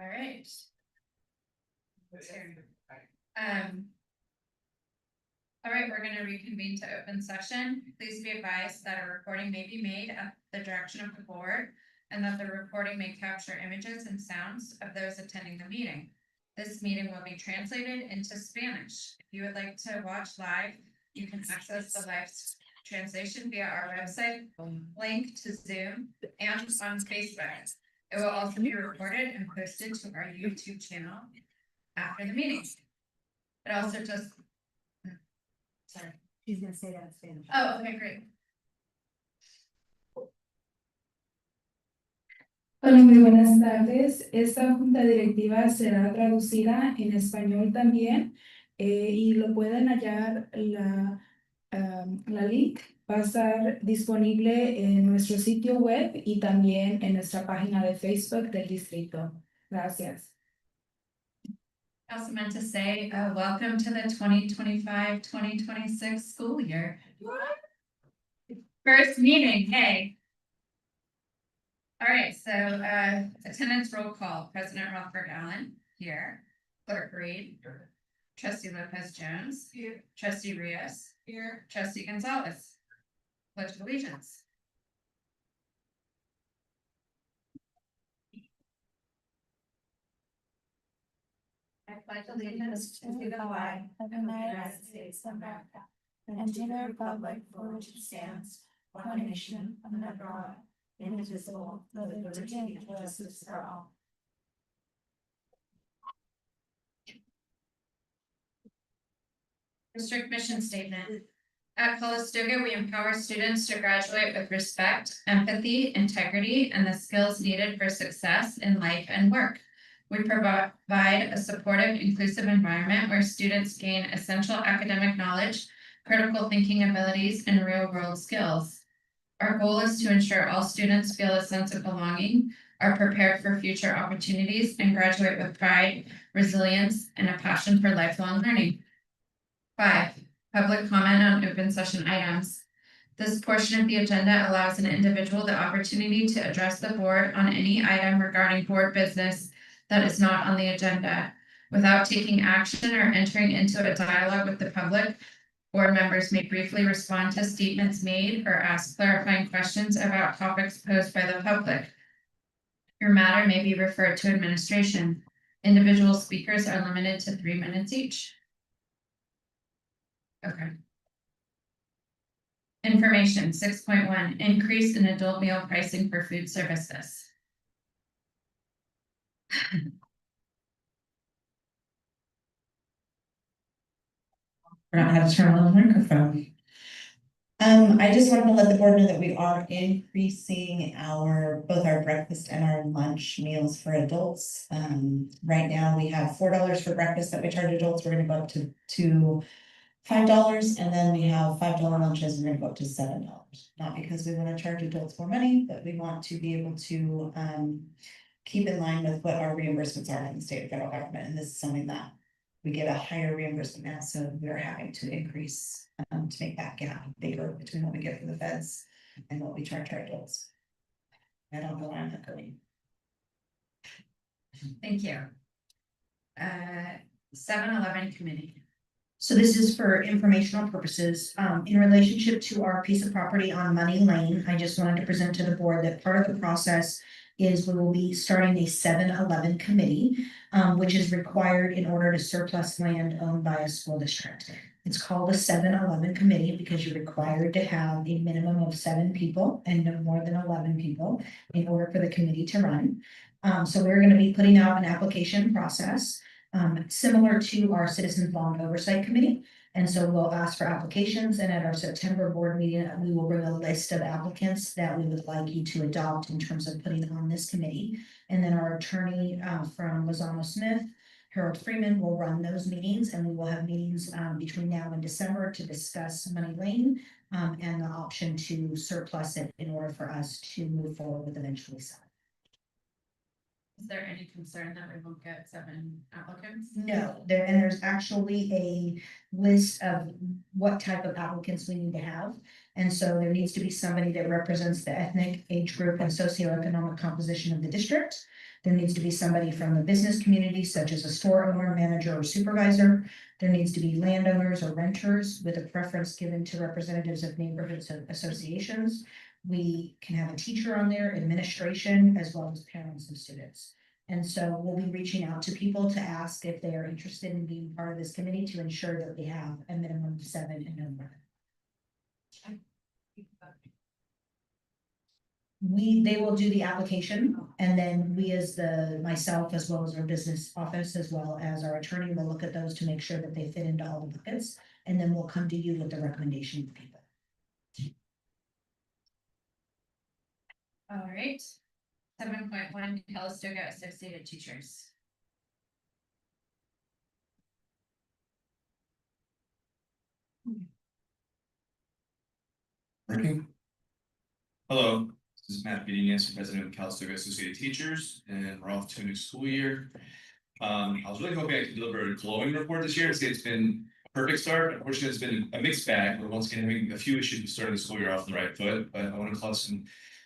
All right. All right, we're gonna reconvene to open session. Please be advised that a recording may be made at the direction of the board and that the recording may capture images and sounds of those attending the meeting. This meeting will be translated into Spanish. If you would like to watch live, you can access the live translation via our website, link to Zoom, and on Facebook. It will also be recorded and posted to our YouTube channel after the meeting. It also just. Sorry. She's gonna say that in Spanish. Oh, okay, great. Hola, muy buenas tardes. Esta junta directiva será traducida en español también y lo pueden hallar la link. Va a estar disponible en nuestro sitio web y también en nuestra página de Facebook del distrito. Gracias. I also meant to say, welcome to the 2025-2026 school year. First meeting, hey. All right, so attendance roll call. President Rutherford Allen here. Clerk Reed. Trustee Lopez Jones. Here. Trustee Rios. Here. Trustee Gonzalez. Pledge of allegiance. I pledge allegiance to the flag of the United States of America and to the republic for which it stands, one nation under God, indivisible, with liberty and justice for all. District mission statement. At Calistoga, we empower students to graduate with respect, empathy, integrity, and the skills needed for success in life and work. We provide a supportive, inclusive environment where students gain essential academic knowledge, critical thinking abilities, and real-world skills. Our goal is to ensure all students feel a sense of belonging, are prepared for future opportunities, and graduate with pride, resilience, and a passion for lifelong learning. 5. Public comment on open session items. This portion of the agenda allows an individual the opportunity to address the board on any item regarding board business that is not on the agenda. Without taking action or entering into a dialogue with the public, board members may briefly respond to statements made or ask clarifying questions about topics posed by the public. Your matter may be referred to administration. Individual speakers are limited to 3 minutes each. Okay. Information 6.1, increase in adult meal pricing for food services. Forgot how to turn on the microphone. I just wanted to let the board know that we are increasing both our breakfast and our lunch meals for adults. Right now we have $4 for breakfast that we charge adults. We're gonna go up to $5, and then we have $5 lunches. We're gonna go up to $7. Not because we want to charge adults more money, but we want to be able to keep in line with what our reimbursements are from the state and federal government. And this is something that we get a higher reimbursement now, so we're having to increase to make that gap bigger between what we get from the feds and what we charge our adults. I don't know why I'm not going. Thank you. 7-Eleven committee. So this is for informational purposes. In relationship to our piece of property on Money Lane, I just wanted to present to the board that part of the process is we will be starting a 7-Eleven committee, which is required in order to surplus land owned by a school district. It's called a 7-Eleven committee because you're required to have a minimum of 7 people and no more than 11 people in order for the committee to run. So we're going to be putting out an application process. Similar to our Citizens Bond Oversight Committee. And so we'll ask for applications, and at our September board meeting, we will bring a list of applicants that we would like you to adopt in terms of putting on this committee. And then our attorney from Lozano Smith, Harold Freeman, will run those meetings, and we will have meetings between now and December to discuss Money Lane and the option to surplus it in order for us to move forward with eventually selling. Is there any concern that we won't get 7 applicants? No, there's actually a list of what type of applicants we need to have. And so there needs to be somebody that represents the ethnic, age group, and socioeconomic composition of the district. There needs to be somebody from the business community, such as a store owner, manager, or supervisor. There needs to be landowners or renters with a preference given to representatives of neighborhoods and associations. We can have a teacher on there, administration, as well as parents and students. And so we'll be reaching out to people to ask if they are interested in being part of this committee to ensure that we have a minimum of 7 and no more. They will do the application, and then we myself, as well as our business office, as well as our attorney, will look at those to make sure that they fit into all the buckets. And then we'll come to you with the recommendation of people. All right. 7.1 Calistoga Associated Teachers. Working. Hello, this is Matt Bedenius, President of Calistoga Associated Teachers, and we're off to a new school year. I was really hoping I could deliver a glowing report this year. It's been a perfect start. Unfortunately, it's been a mixed bag. We're once again having a few issues with starting the school year off the right foot, but I want to call some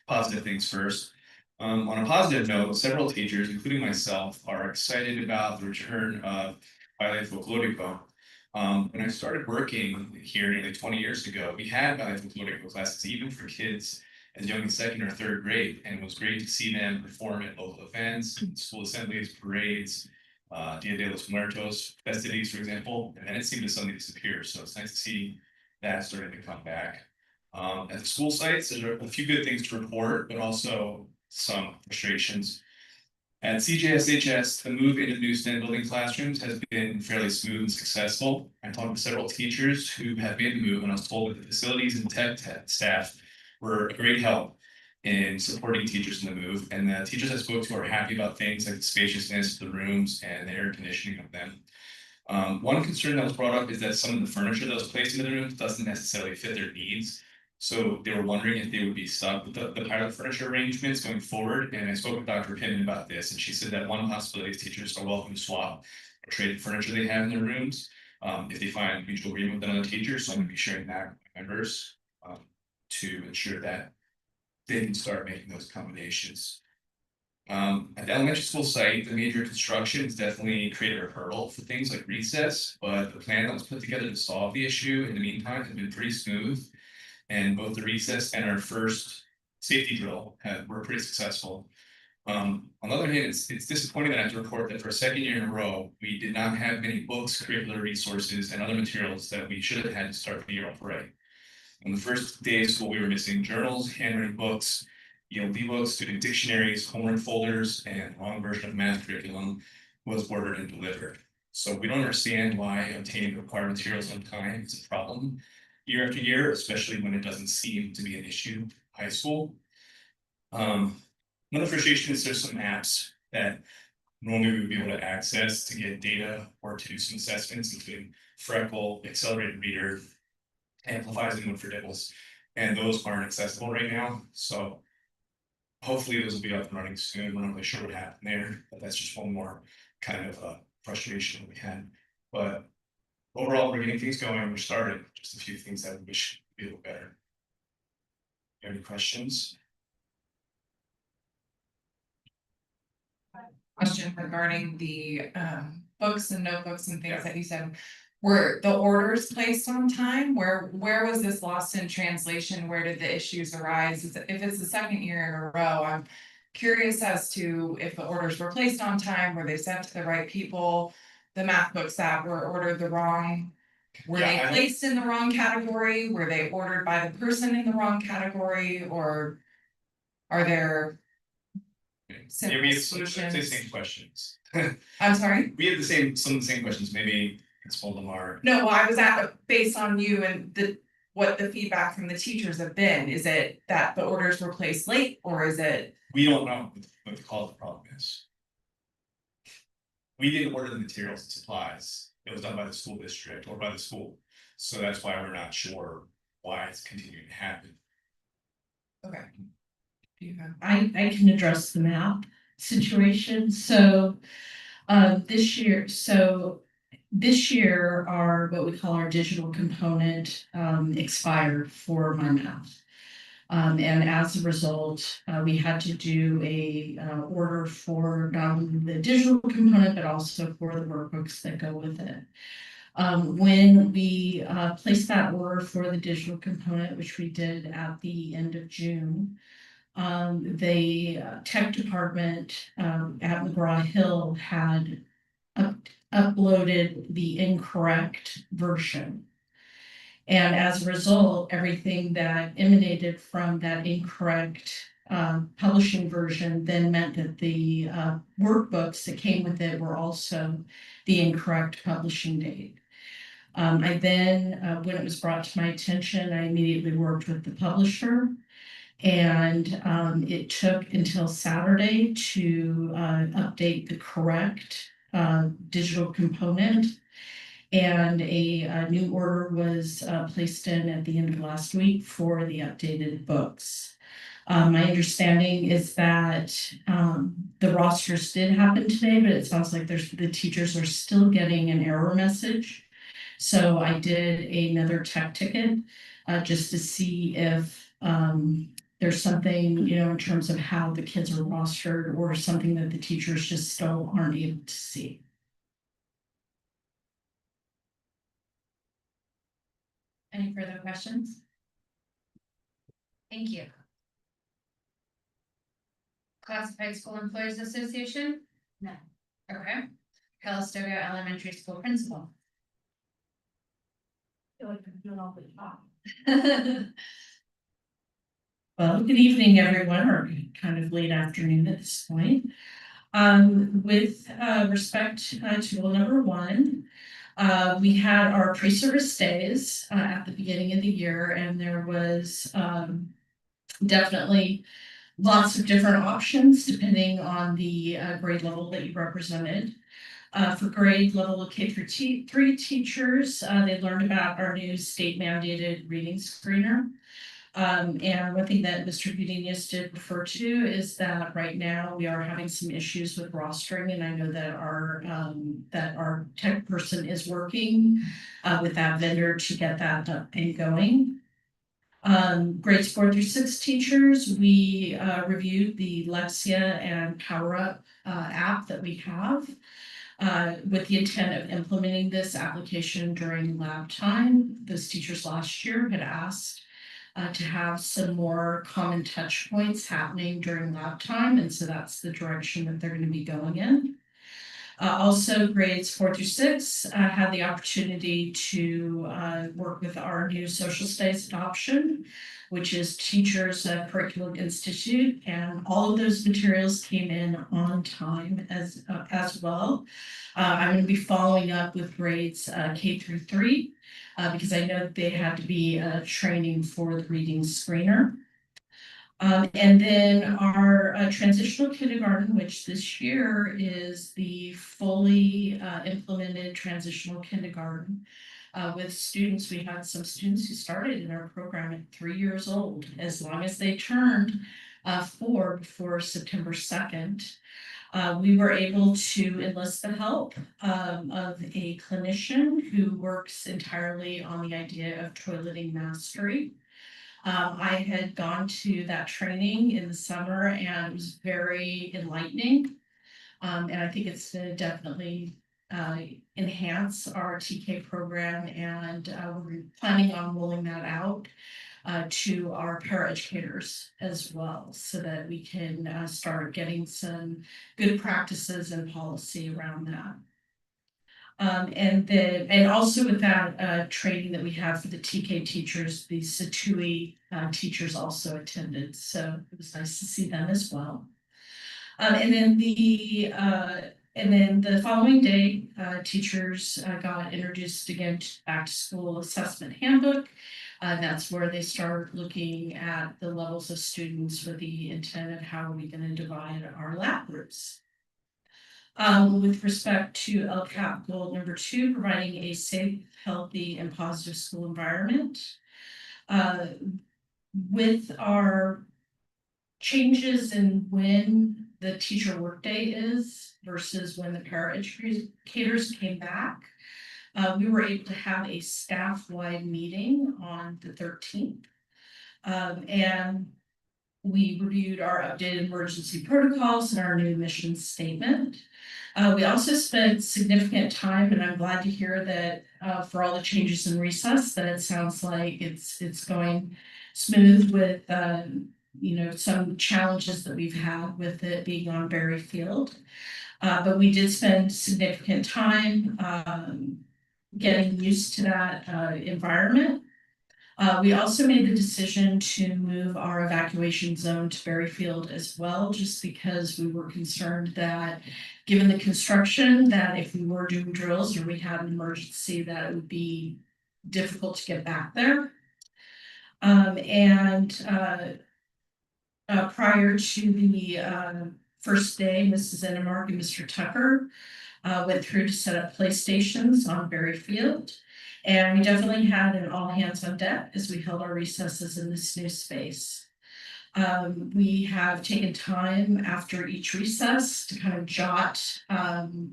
positive things first. On a positive note, several teachers, including myself, are excited about the return of Ballet Folklorico. When I started working here nearly 20 years ago, we had Ballet Folklorico classes even for kids as young as 2nd or 3rd grade, and it was great to see them perform at local events, school assemblies, parades, Dia de los Muertos festivities, for example, and then it seemed to suddenly disappear. So it's nice to see that starting to come back. At the school sites, there are a few good things to report, but also some frustrations. At CJSHS, the move into the new STEM building classrooms has been fairly smooth and successful. I talked to several teachers who have made the move, and I was told that the facilities and tech staff were a great help in supporting teachers in the move. And the teachers I spoke to are happy about things like the spaciousness of the rooms and the air conditioning of them. One concern that was brought up is that some of the furniture that was placed in the rooms doesn't necessarily fit their needs. So they were wondering if they would be stuck with the pilot furniture arrangements going forward. And I spoke with Dr. Pittman about this, and she said that one possibility is teachers are welcome to swap or trade furniture they have in their rooms if they find mutual agreement with another teacher. So I'm going to be sharing that with members to ensure that they can start making those combinations. At the elementary school site, the major construction has definitely created a hurdle for things like recess, but the plan that was put together to solve the issue in the meantime has been pretty smooth. And both the recess and our first safety drill were pretty successful. On the other hand, it's disappointing that I have to report that for a 2nd year in a row, we did not have many books, curricular resources, and other materials that we should have had to start the year off right. On the first day of school, we were missing journals, handwritten books, ELD books, student dictionaries, homework folders, and a long version of math curriculum was ordered and delivered. So we don't understand why obtaining required materials on time is a problem year after year, especially when it doesn't seem to be an issue in high school. Another frustration is there's some apps that normally we would be able to access to get data or to do some assessments, including Freckle, Accelerated Reader, Amplifies, and One for Dimples, and those aren't accessible right now. So hopefully those will be up and running soon. We're not really sure what happened there, but that's just one more kind of frustration that we had. But overall, we're getting things going. We're starting. Just a few things that we wish would be a little better. You have any questions? Question regarding the books and notebooks and things that you said. Were the orders placed on time? Where was this lost in translation? Where did the issues arise? If it's the 2nd year in a row, I'm curious as to if the orders were placed on time, were they sent to the right people? The math books that were ordered the wrong, were they placed in the wrong category? Were they ordered by the person in the wrong category? Or are there simple we have solutions? the same questions. I'm sorry? We have some of the same questions. Maybe Principal Lamar. No, I was based on you and what the feedback from the teachers have been. Is it that the orders were placed late, or is it? We don't know what the cause of the problem is. We didn't order the materials and supplies. It was done by the school district or by the school. So that's why we're not sure why it's continuing to happen. Okay. Do you have? I can address the map situation. So this year our what we call our digital component expired for my math. And as a result, we had to do a order for not only the digital component, but also for the workbooks that go with it. When we placed that order for the digital component, which we did at the end of June, the tech department at McGraw-Hill had uploaded the incorrect version. And as a result, everything that emanated from that incorrect publishing version then meant that the workbooks that came with it were also the incorrect publishing date. I then, when it was brought to my attention, I immediately worked with the publisher. And it took until Saturday to update the correct digital component. And a new order was placed in at the end of last week for the updated books. My understanding is that the rosters did happen today, but it sounds like the teachers are still getting an error message. So I did another tech ticket just to see if there's something, in terms of how the kids are rostered or something that the teachers just still aren't able to see. Any further questions? Thank you. Classified School Employees Association? No. Okay. Calistoga Elementary School Principal? feel like I'm doing all the talk. Well, good evening, everyone, or kind of late afternoon at this point. With respect to goal number 1, we had our pre-service days at the beginning of the year, and there was definitely lots of different options depending on the grade level that you represented. For grade level K-3 teachers, they learned about our new state mandated reading screener. And one thing that Mr. Budenius did refer to is that right now we are having some issues with rostering, and I know that our tech person is working with that vendor to get that up and going. Grades 4 through 6 teachers, we reviewed the Lexia and PowerUp app that we have. With the intent of implementing this application during lab time. Those teachers last year had asked to have some more common touch points happening during lab time, and so that's the direction that they're going to be going in. Also, grades 4 through 6 had the opportunity to work with our new social studies adoption, which is Teachers Curriculum Institute, and all of those materials came in on time as well. I'm going to be following up with grades K through 3 because I know that they had to be training for the reading screener. And then our transitional kindergarten, which this year is the fully implemented transitional kindergarten. With students, we had some students who started in our program at 3 years old, as long as they turned 4 before September 2nd. We were able to enlist the help of a clinician who works entirely on the idea of toileting mastery. I had gone to that training in the summer and it was very enlightening. And I think it's going to definitely enhance our TK program, and we're planning on rolling that out to our paraeducators as well, so that we can start getting some good practices and policy around that. And also with that training that we have for the TK teachers, the Satui teachers also attended, so it was nice to see them as well. And then the following day, teachers got introduced again to Back to School Assessment Handbook. That's where they start looking at the levels of students with the intent of how are we going to divide our lab groups. With respect to LCAP goal number 2, providing a safe, healthy, and positive school environment. With our changes in when the teacher workday is versus when the paraeducators came back, we were able to have a staff-wide meeting on the 13th. And we reviewed our updated emergency protocols and our new mission statement. We also spent significant time, and I'm glad to hear that for all the changes in recess, that it sounds like it's going smooth with some challenges that we've had with it being on Berry Field. But we did spend significant time getting used to that environment. We also made the decision to move our evacuation zone to Berry Field as well, just because we were concerned that, given the construction, that if we were doing drills or we had an emergency, that it would be difficult to get back there. Prior to the first day, Mrs. Ennemark and Mr. Tucker went through to set up playstations on Berry Field. And we definitely had an all hands on deck as we held our recesses in this new space. We have taken time after each recess to kind of jot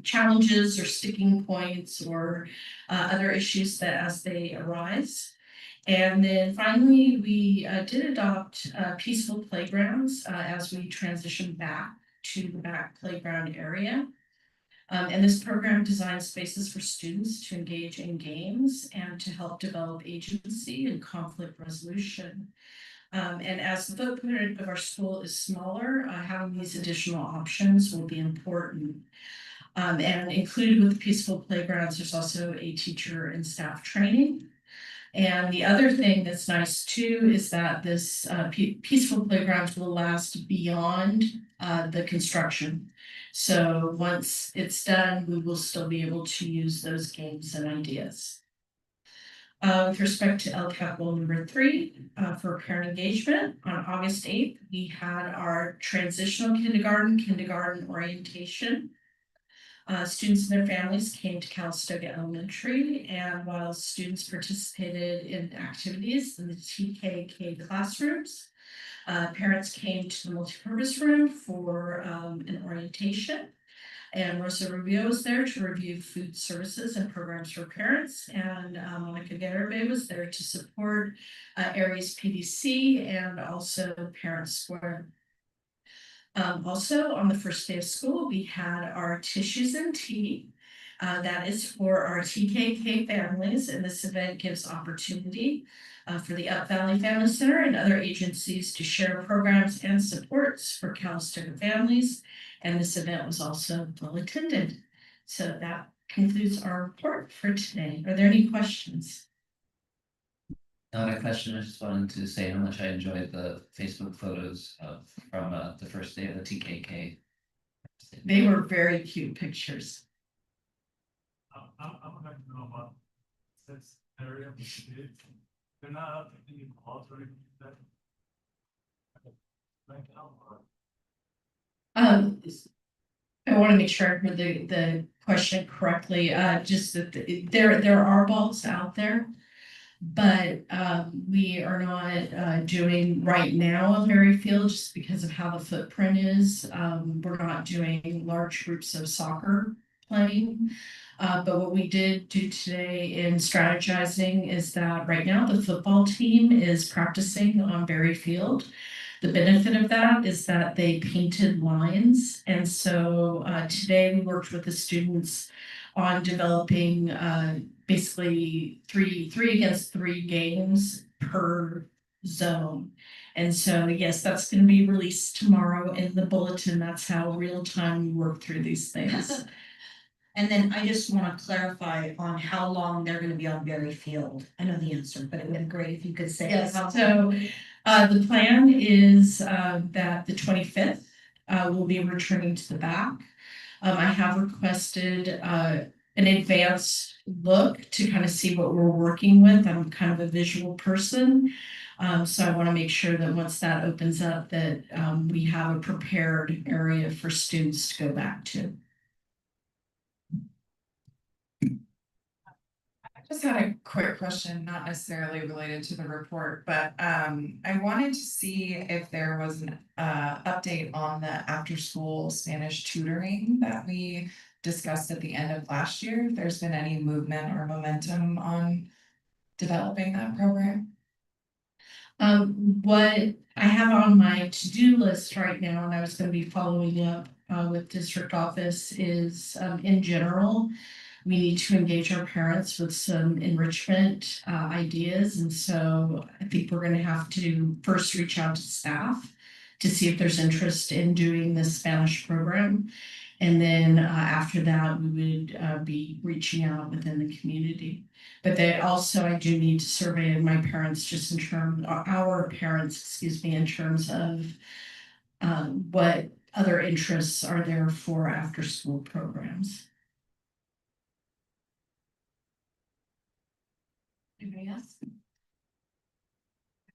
challenges or sticking points or other issues that as they arise. And then finally, we did adopt peaceful playgrounds as we transition back to the back playground area. And this program designs spaces for students to engage in games and to help develop agency and conflict resolution. And as the footprint of our school is smaller, having these additional options will be important. And included with the peaceful playgrounds, there's also a teacher and staff training. And the other thing that's nice too is that this peaceful playgrounds will last beyond the construction. So once it's done, we will still be able to use those games and ideas. With respect to LCAP goal number 3, for parent engagement, on August 8th, we had our transitional kindergarten orientation. Students and their families came to Calistoga Elementary, and while students participated in activities in the TKK classrooms, parents came to the multipurpose room for an orientation. And Rosa Rubio was there to review food services and programs for parents, and Monica Garibay was there to support Aries PDC and also Parent Square. Also, on the first day of school, we had our tissues and tea. That is for our TKK families, and this event gives opportunity for the Up Valley Family Center and other agencies to share programs and supports for Calistoga families. And this event was also well attended. So that concludes our report for today. Are there any questions? Not a question, I just wanted to say how much I enjoyed the Facebook photos from the first day of the TKK. They were very cute pictures. I would like to know about this area. They're not any laws or anything that. I want to make sure I heard the question correctly. Just that there are balls out there, but we are not doing right now on Berry Field just because of how the footprint is. We're not doing large groups of soccer playing. But what we did do today in strategizing is that right now the football team is practicing on Berry Field. The benefit of that is that they painted lines. And so today we worked with the students on developing basically three against 3 games per zone. And so, yes, that's going to be released tomorrow in the bulletin. That's how real time we work through these things. And then I just want to clarify on how long they're going to be on Berry Field. I know the answer, but it would be great if you could say. Yes, so the plan is that the 25th will be returning to the back. I have requested an advanced look to kind of see what we're working with. I'm kind of a visual person. So I want to make sure that once that opens up that we have a prepared area for students to go back to. I just had a quick question, not necessarily related to the report, but I wanted to see if there was an update on the after-school Spanish tutoring that we discussed at the end of last year. If there's been any movement or momentum on developing that program. What I have on my to-do list right now, and I was gonna be following up with district office is in general. We need to engage our parents with some enrichment ideas, and so I think we're gonna have to first reach out to staff to see if there's interest in doing the Spanish program. And then after that, we would be reaching out within the community. But they also, I do need to survey my parents just in terms, our parents, excuse me, in terms of what other interests are there for after school programs. Anybody else?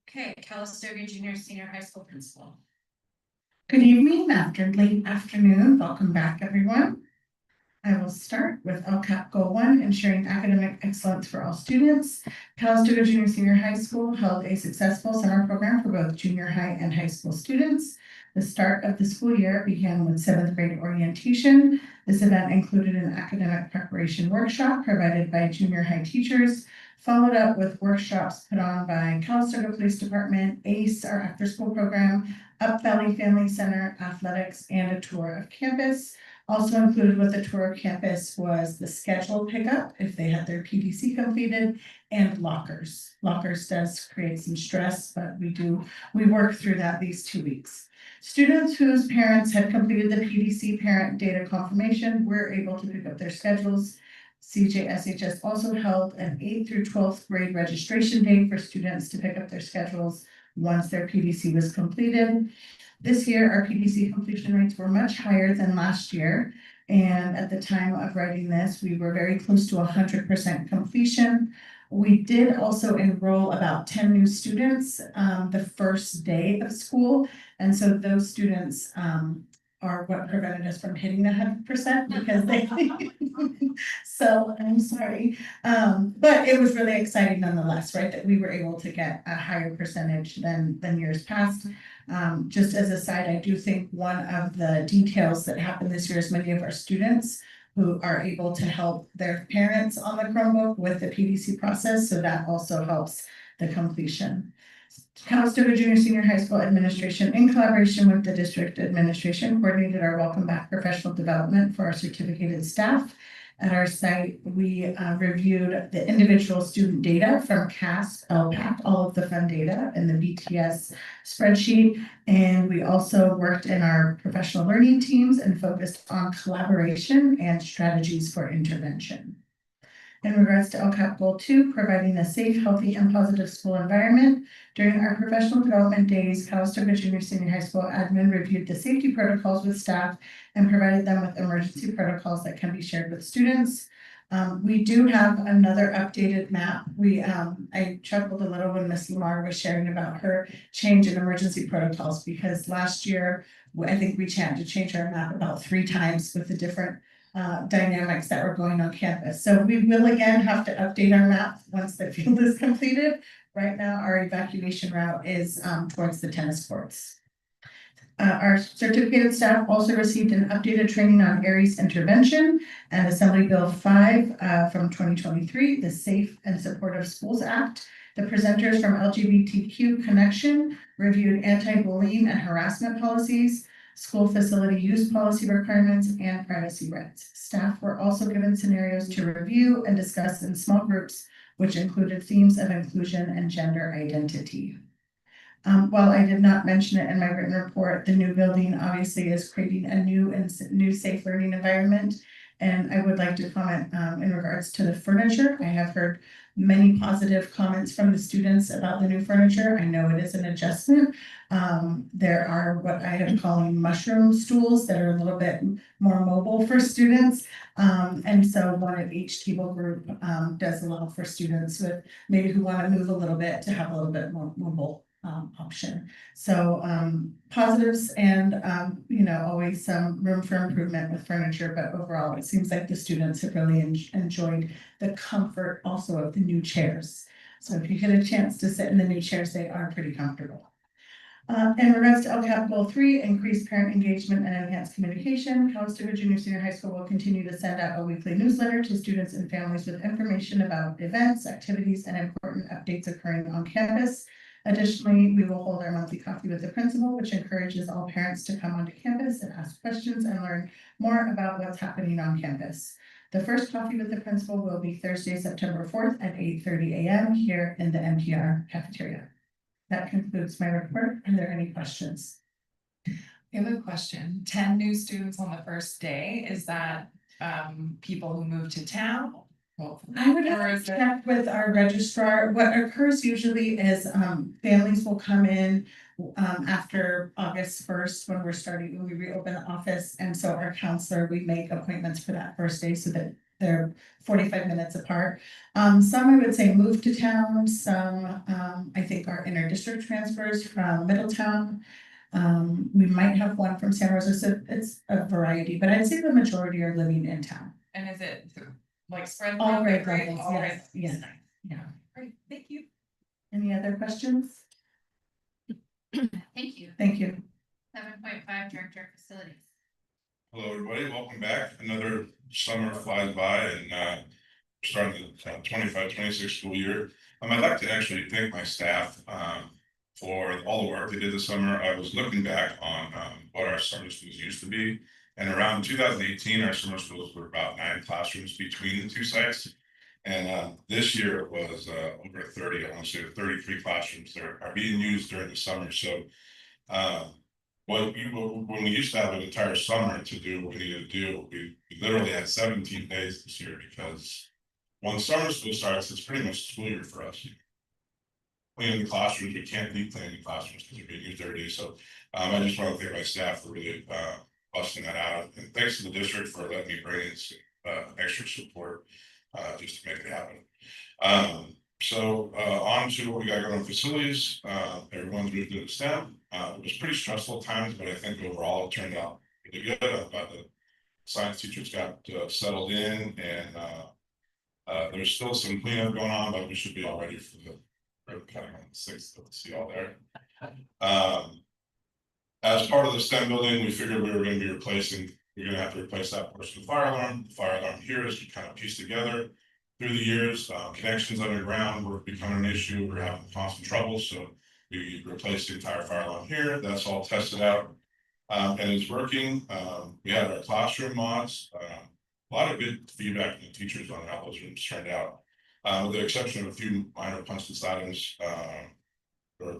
Okay, Calistoga Junior Senior High School Principal. Good evening, late afternoon. Welcome back, everyone. I will start with LCAP Goal 1, ensuring academic excellence for all students. Calistoga Junior Senior High School held a successful summer program for both junior high and high school students. The start of the school year began with 7th grade orientation. This event included an academic preparation workshop provided by junior high teachers, followed up with workshops put on by Calistoga Police Department, ACE, our after-school program, Up Valley Family Center, athletics, and a tour of campus. Also included with the tour of campus was the schedule pickup if they had their PDC completed, and lockers. Lockers does create some stress, but we work through that these 2 weeks. Students whose parents had completed the PDC parent data confirmation were able to pick up their schedules. CJSHS also held an 8th through 12th grade registration day for students to pick up their schedules once their PDC was completed. This year, our PDC completion rates were much higher than last year. And at the time of writing this, we were very close to 100% completion. We did also enroll about 10 new students the first day of school. And so those students are what prevented us from hitting 100% because they, so I'm sorry. But it was really exciting nonetheless, right? That we were able to get a higher percentage than years past. Just as a side, I do think one of the details that happened this year is many of our students who are able to help their parents on the Chromebook with the PDC process. So that also helps the completion. Calistoga Junior Senior High School Administration, in collaboration with the district administration, coordinated our welcome back professional development for our certificated staff. At our site, we reviewed the individual student data from CASP, LPAC, all of the fun data in the BTS spreadsheet. And we also worked in our professional learning teams and focused on collaboration and strategies for intervention. In regards to LCAP Goal 2, providing a safe, healthy, and positive school environment. During our professional development days, Calistoga Junior Senior High School admin reviewed the safety protocols with staff and provided them with emergency protocols that can be shared with students. We do have another updated map. I chuckled a little when Miss Lamar was sharing about her change in emergency protocols because last year, I think we had to change our map about 3 times with the different dynamics that were going on campus. So we will again have to update our map once the field is completed. Right now, our evacuation route is towards the tennis courts. Our certificated staff also received an updated training on ARIES intervention and Assembly Bill 5 from 2023, the Safe and Supportive Schools Act. The presenters from LGBTQ Connection reviewed anti-bullying and harassment policies, school facility use policy requirements, and privacy rights. Staff were also given scenarios to review and discuss in small groups, which included themes of inclusion and gender identity. While I did not mention it in my written report, the new building obviously is creating a new safe learning environment. And I would like to comment in regards to the furniture. I have heard many positive comments from the students about the new furniture. I know it is an adjustment. There are what I am calling mushroom stools that are a little bit more mobile for students. And so one of each table group does allow for students with maybe who want to move a little bit to have a little bit more mobile option. So positives and always some room for improvement with furniture, but overall it seems like the students have really enjoyed the comfort also of the new chairs. So if you get a chance to sit in the new chairs, they are pretty comfortable. In regards to LCAP Goal 3, increased parent engagement and enhanced communication, Calistoga Junior Senior High School will continue to send out a weekly newsletter to students and families with information about events, activities, and important updates occurring on campus. Additionally, we will hold our monthly coffee with the principal, which encourages all parents to come onto campus and ask questions and learn more about what's happening on campus. The first coffee with the principal will be Thursday, September 4th at 8:30 a.m. here in the MTR cafeteria. That concludes my report. Are there any questions? I have a question. 10 new students on the first day, is that people who moved to town? Well, I would or have is to it- check with our registrar. What occurs usually is families will come in after August 1st when when we reopen the office. And so our counselor, we make appointments for that first day so that they're 45 minutes apart. Some I would say move to town, some I think are inter-district transfers from Middletown. We might have one from Santa Rosa, so it's a variety, but I'd say the majority are living in town. And is it like spread? All throughout grade the grade? levels, All grade yes, levels. yeah. Great, thank you. Any other questions? Thank you. Thank you. 7.5, Director of Facilities. Hello, everybody. Welcome back. Another summer flies by and starting the 25-26 school year. I'd like to actually thank my staff for all the work they did this summer. I was looking back on what our summer schools used to be. And around 2018, our summer schools were about 9 classrooms between the two sites. And this year it was over 30, I want to say 33 classrooms that are being used during the summer. So when we used to have an entire summer to do what we needed to do, we literally had 17 days this year because when summer school starts, it's pretty much school year for us. Cleaning the classrooms, we can't be cleaning the classrooms because they're being used every day. So I just want to thank my staff for really busting that out. And thanks to the district for letting me bring in some extra support just to make it happen. So on to what we got going on facilities. Everyone's moved into STEM. It was pretty stressful at times, but I think overall it turned out pretty good. The science teachers got settled in, and there's still some cleanup going on, but we should be all ready for the cutting on the 6th to see all there. As part of the STEM building, we figured we were going to be we're going to have to replace that portion of the fire alarm. The fire alarm here is kind of pieced together through the years. Connections underground were becoming an issue. We're having constant trouble. So we replaced the entire fire alarm here. That's all tested out and it's working. We had our classroom mods. A lot of good feedback from the teachers on how those rooms turned out. With the exception of a few minor punch list items, we're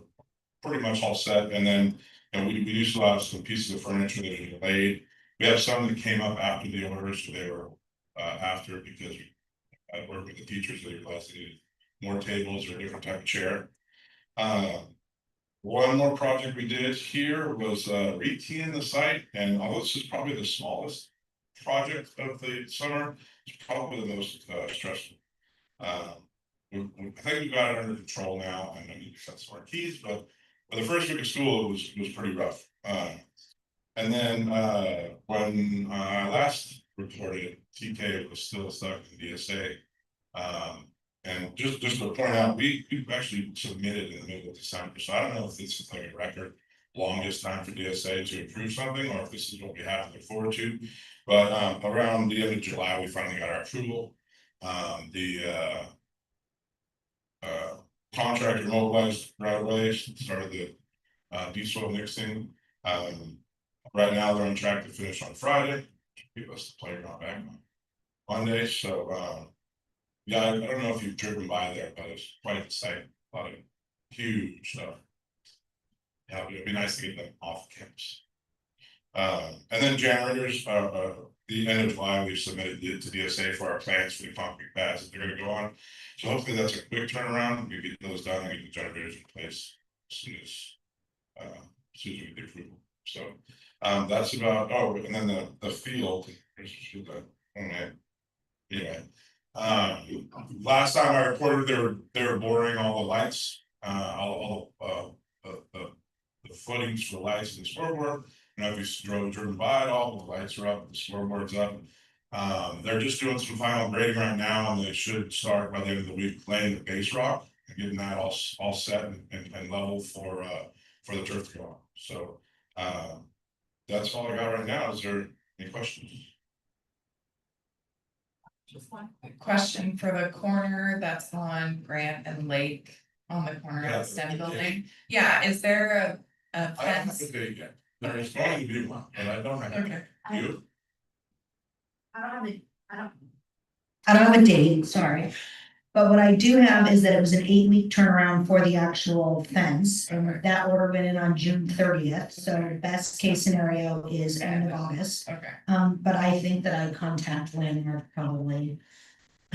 pretty much all set. And then we used to have some pieces of furniture that are delayed. We have some that came up after the orders, so they were after because I worked with the teachers that realized they needed more tables or a different type of chair. One more project we did here was re-teeing the site, and although this is probably the smallest project of the summer, it's probably the most stressful. I think we got it under control now, and I need to set some more keys, but for the first week of school, it was pretty rough. And then when I last reported, TK was still stuck in DSA. And just to point out, we actually submitted in the middle of December, so I don't know if this is like a record longest time for DSA to approve something, or if this is what we have to look forward to. But around the end of July, we finally got our approval. The contractor mobilized right away, started the de-soil mixing. Right now, they're on track to finish on Friday. Give us the playground back on Monday. So yeah, I don't know if you've driven by there, but it's quite a sight. A lot of huge stuff. Yeah, it'd be nice to get them off campus. And then generators, the end of July, we submitted to DSA for our plans for the concrete pads that they're going to go on. So hopefully that's a quick turnaround. We get those done and get the generators in place as soon as we get the approval. So that's about, and then the field. Anyway, last time I reported they were boring all the lights, all the footings for lights in the scoreboard. You know, if you driven by it all, the lights are up, the scoreboard's up. They're just doing some final grading right now, and they should start by the end of the week laying the base rock and getting that all set and level for the turf to go on. So that's all I got right now. Is there any questions? Just one quick question for the corner that's on Grant and Lake. on the corner Yeah. of the STEM building. Yeah, is there a I don't have fence? a date yet. There is going to be one, but I don't have. Okay. You? I don't have a date, sorry. But what I do have is that it was an 8-week turnaround for the actual fence, and that order went in on June 30th, so best case scenario is end of August. Okay. But I think that I contact landmark probably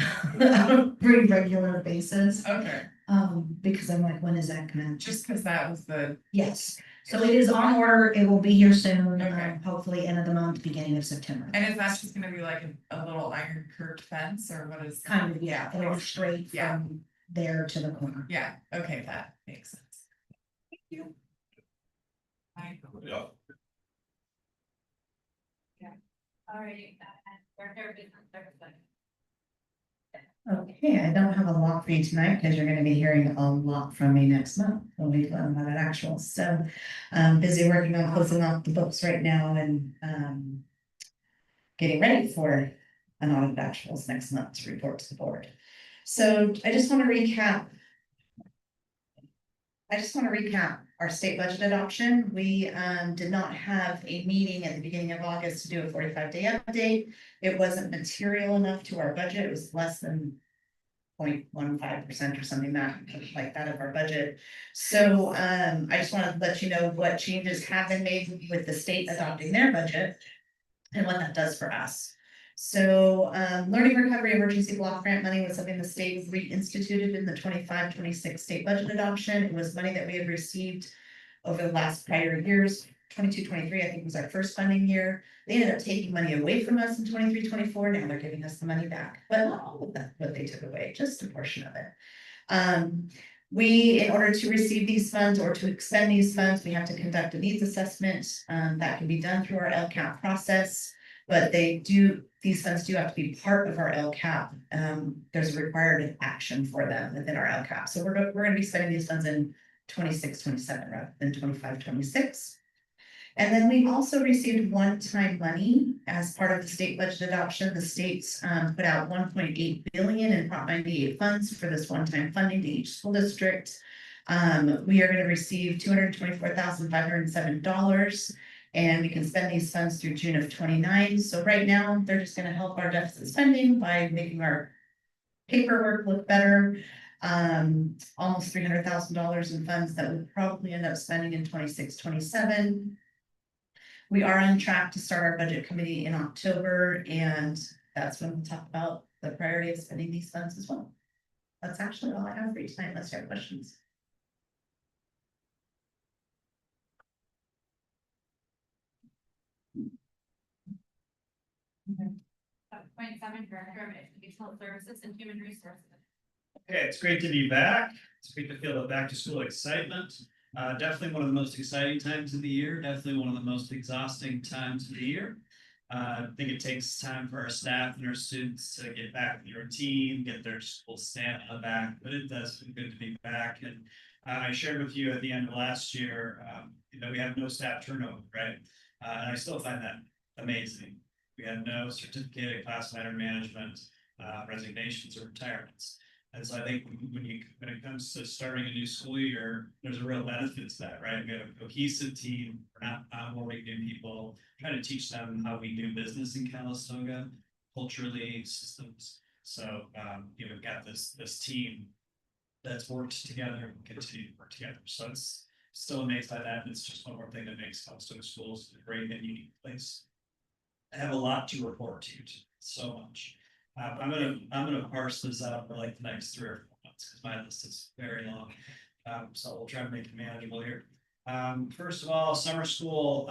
on a pretty regular basis, Okay, because I'm like, when is that gonna? just because that was the, Yes, so it is on order, it will be here soon, Okay. hopefully end of the month, beginning of September. and is that just gonna be like a little iron curved fence or what is? Kind of, yeah, it'll go straight Yeah. from there to the corner. Yeah, okay, that makes sense. Thank you. Bye. Yeah. Alright, we're here business services. Okay, I don't have a lot for you tonight because you're gonna be hearing a lot from me next month when we learn about it actual. So busy working on closing off the books right now and getting ready for an audit actuals next month to report to the board. So I just want to recap. Our state budget adoption. We did not have a meeting at the beginning of August to do a 45-day update. It wasn't material enough to our budget. It was less than 0.15% or something like that of our budget. So I just want to let you know what changes have been made with the state adopting their budget and what that does for us. So learning recovery emergency block grant money was something the state reinstituted in the 25-26 state budget adoption. It was money that we had received over the last prior years. 22-23, I think, was our first funding year. They ended up taking money away from us in 23-24. Now they're giving us the money back, but not all of that, what they took away, just a portion of it. We, in order to receive these funds or to expend these funds, we have to conduct a needs assessment. That can be done through our LCAP process, but these funds do have to be part of our LCAP. There's a required action for them within our LCAP. So we're going to be spending these funds in 26-27 rather than 25-26. And then we also received one-time money as part of the state budget adoption. The states put out 1.8 billion in Prop 98 funds for this one-time funding to each school district. We are going to receive $224,507, and we can spend these funds through June of 29. So right now, they're just going to help our deficit spending by making our paperwork look better. Almost $300,000 in funds that we'll probably end up spending in 26-27. We are on track to start our budget committee in October, and that's when we'll talk about the priority of spending these funds as well. That's actually all I have for you tonight, unless you have questions. Point seven, Director of Educational Services and Human Resources. Okay, it's great to be back. It's great to feel the back to school excitement. Definitely one of the most exciting times of the year, definitely one of the most exhausting times of the year. I think it takes time for our staff and our students to get back in the routine, get their school stamina back, but it does feel good to be back. And I shared with you at the end of last year, we have no staff turnover, right? And I still find that amazing. We had no certificated class matter management, resignations or retirements. And so I think when it comes to starting a new school year, there's a real benefit to that, right? We have a cohesive team. We're not onboarding new people, trying to teach them how we do business in Calistoga, culturally, systems. So we've got this team that's worked together and continue to work together. So it's still amazed by that. And it's just one more thing that makes Calistoga schools a great and unique place. I have a lot to report to you, so much. I'm gonna parse this out for like the next 3 or 4 months because my list is very long. So we'll try to make it manageable here. First of all, summer school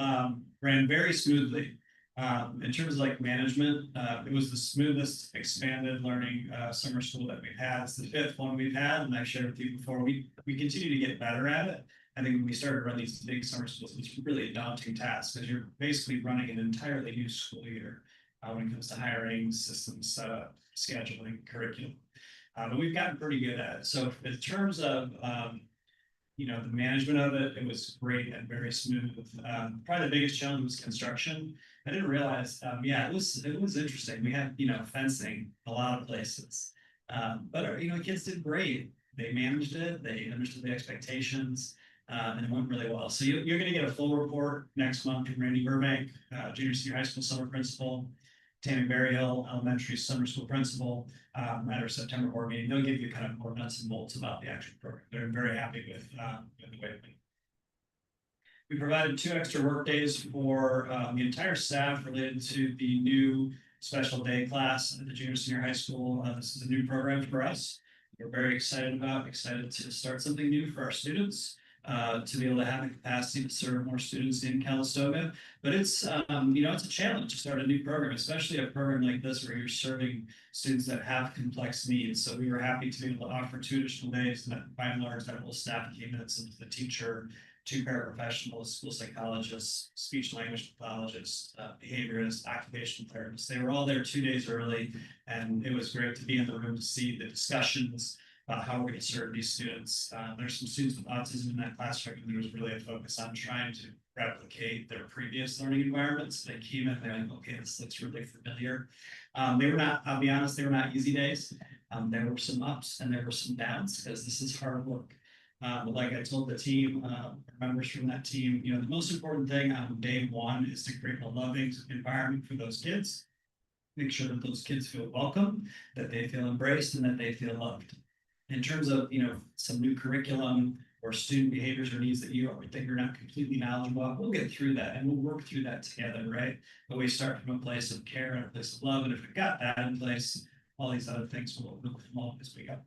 ran very smoothly. In terms of like management, it was the smoothest expanded learning summer school that we've had. It's the 5th one we've had, and I shared with you before. We continue to get better at it. I think when we started running these big summer schools, it's really a daunting task because you're basically running an entirely new school year. When it comes to hiring, systems, scheduling, curriculum. But we've gotten pretty good at it. So in terms of, the management of it, it was great and very smooth. Probably the biggest challenge was construction. I didn't realize, it was interesting. We had, fencing a lot of places. But kids did great. they managed it, they understood the expectations, and it went really well. So you're gonna get a full report next month from Randy Burbank, junior senior high school summer principal, Tammy Berryhill, elementary summer school principal, at our September board meeting. They'll give you kind of more nuts and bolts about the actual program. They're very happy with the way it went. We provided 2 extra work days for the entire staff related to the new special day class at the junior senior high school. This is a new program for us. We're very excited to start something new for our students, to be able to have the capacity to serve more students in Calistoga. But it's, it's a challenge to start a new program, especially a program like this where you're serving students that have complex needs. So we were happy to be able to offer 2 additional days, and that by and large, that whole staff came in, so the teacher, 2 paraprofessionals, school psychologists, speech language pathologists, behaviorists, occupational therapists. They were all there 2 days early, and it was great to be in the room to see the discussions about how we're going to serve these students. There's some students with autism in that classroom, and there was really a focus on trying to replicate their previous learning environments. They came in, they're like, okay, this looks really familiar. They were not, I'll be honest, they were not easy days. There were some ups and there were some downs, because this is hard work. But like I told the team, members from that team, the most important thing on day 1 is to create a loving environment for those kids. Make sure that those kids feel welcome, that they feel embraced, and that they feel loved. In terms of, some new curriculum or student behaviors or needs that you think you're not completely knowledgeable about, we'll get through that and we'll work through that together, right? But we start from a place of care and a place of love. And if we got that in place, all these other things will come along as we go.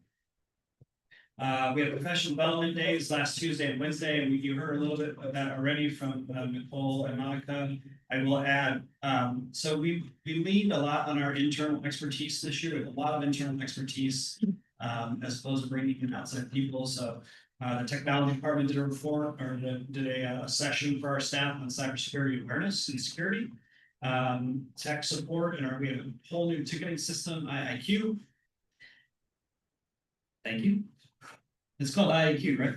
We have professional development days last Tuesday and Wednesday, and you heard a little bit of that already from Nicole and Monica. I will add, so we leaned a lot on our internal expertise this year. We have a lot of internal expertise, as opposed to bringing in outside people. So the technology department did a session for our staff on cybersecurity awareness and security, tech support, and we have a whole new ticketing system, IIQ. Thank you. It's called IAQ, right?